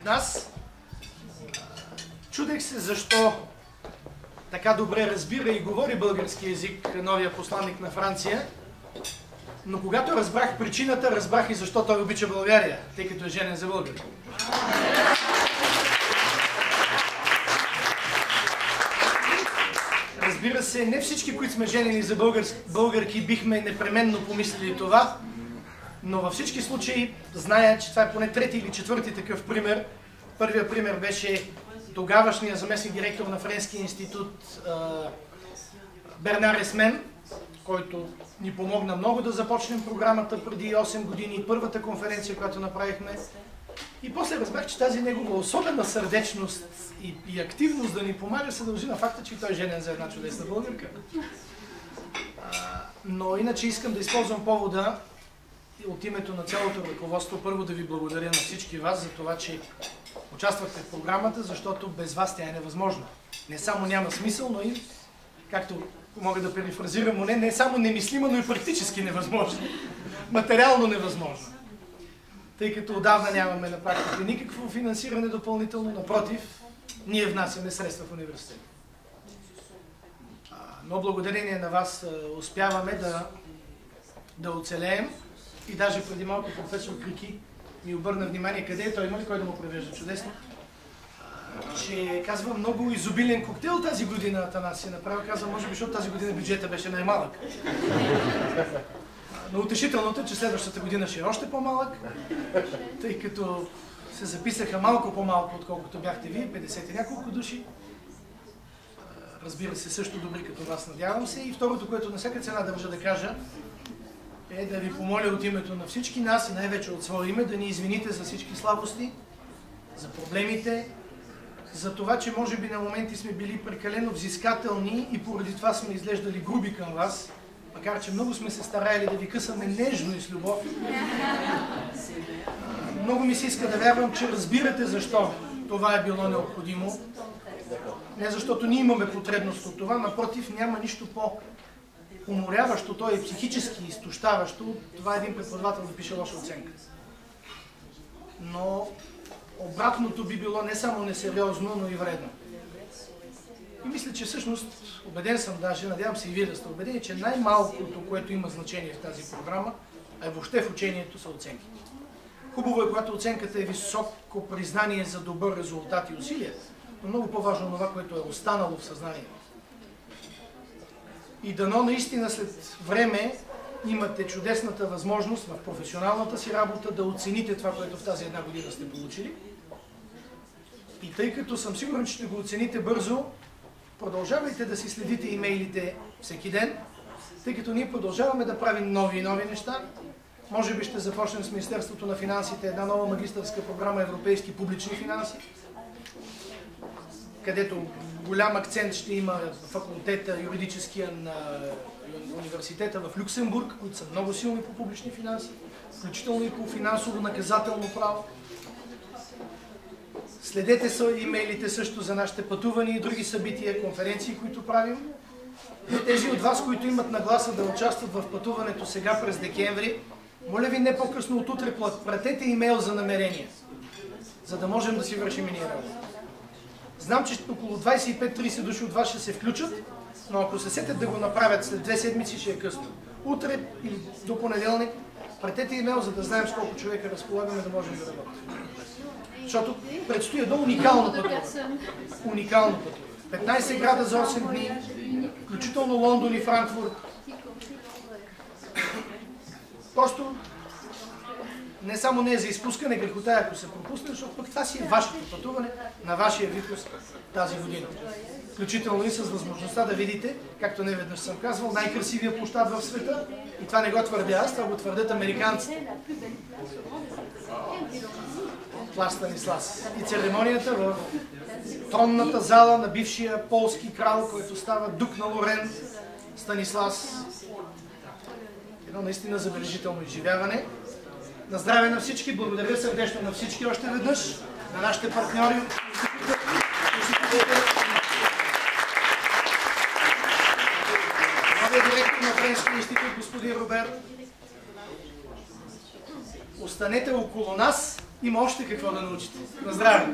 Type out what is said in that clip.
Нас чудех се защо така добре разбира и говори български език новия посланник на Франция, но когато разбрах причината, разбрах и защо той обича България, тъй като е женен за българи. Разбира се, не всички, които сме женени за българки, бихме непременно помислили това, но във всички случаи зная, че това е поне трети или четвърти такъв пример. Първият пример беше тогавашният заместник директор на Френския институт Бернар Есмен, който ни помогна много да започнем програмата преди 8 години, първата конференция, която направихме. И после разбрах, че тази негова особена сърдечност и активност да ни помага се дължи на факта, че той е женен за една чудесна българка. Но иначе искам да използвам повода от името на цялото ръководство първо да ви благодаря на всички вас за това, че участвахте в програмата, защото без вас тя е невъзможна. Не само няма смисъл, но и, както мога да перифразирам, не само немислима, но и практически невъзможна. Материално невъзможна. Тъй като отдавна нямаме на практика никакво финансиране допълнително, напротив, ние внасяме средства в университета. Но благодарение на вас успяваме да оцелеем и даже преди малко професор Крики ми обърна внимание къде е той, има ли кой да му превежда чудесно, че казва много изобилен коктейл тази година Атанасия направил, казва може би, защото тази година бюджета беше най-малък. Но утешителното е, че следващата година ще е още по-малък, тъй като се записаха малко по-малко, отколкото бяхте вие, 50 и няколко души. Разбира се, също добри като вас, надявам се. И второто, което на всяка цена държа да кажа, е да ви помоля от името на всички нас и най-вече от свое име да ни извините за всички слабости, за проблемите, за това, че може би на моменти сме били прекалено взискателни и поради това сме изглеждали груби към вас, макар че много сме се старали да ви късаме нежно и с любов. Много ми се иска да вярвам, че разбирате защо това е било необходимо. Не защото ние имаме потребност от това, напротив, няма нищо по-уморяващо, то е психически изтощаващо. Това е един преподавател да пише лоша оценка. Но обратното би било не само несериозно, но и вредно. И мисля, че всъщност, убеден съм даже, надявам се и вие да сте убедени, че най-малкото, което има значение в тази програма, а въобще в учението, са оценките. Хубаво е, когато оценката е високо признание за добър резултат и усилия, но много по-важно това, което е останало в съзнанието. И дано наистина след време имате чудесната възможност в професионалната си работа да оцените това, което в тази една година сте получили. И тъй като съм сигурен, че ще го оцените бързо, продължавайте да си следите имейлите всеки ден, тъй като ние продължаваме да правим нови и нови неща. Може би ще започнем с Министерството на финансите една нова магистърска програма Европейски публични финанси, където голям акцент ще има факултета юридическия на университета в Люксембург, които са много силни по публични финанси, включително и по финансово-наказателно право. Следете имейлите също за нашите пътувания и други събития, конференции, които правим. И тези от вас, които имат нагласа да участват в пътуването сега през декември, моля ви не по-късно от утре пратете имейл за намерения, за да можем да си вършим и ние работа. Знам, че около 25-30 души от вас ще се включат, но ако се сетят да го направят след 2 седмици, ще е късно. Утре или до понеделник пратете имейл, за да знаем с колко човека разполагаме да можем да работим. Защото предстои едно уникално пътуване. Уникално пътуване. 15 града за 8 дни, включително Лондон и Франкфурт. Просто не само не е за изпускане грехота, ако се пропусне, защото пък това си е вашето пътуване на вашия випуск тази година. Включително и с възможността да видите, както не веднъж съм казвал, най-красивия площад в света. И това не го твърдя аз, това го твърдят американците. Плац Станислас. И церемонията в тронната зала на бившия полски крал, който става дук на Лорен, Станислас. Едно наистина забележително изживяване. На здраве на всички, благодаря сърдечно на всички още веднъж, на нашите партньори. Новия директор на Френския институт, господин Робер. Останете около нас, Има още какво да научите. На здраве!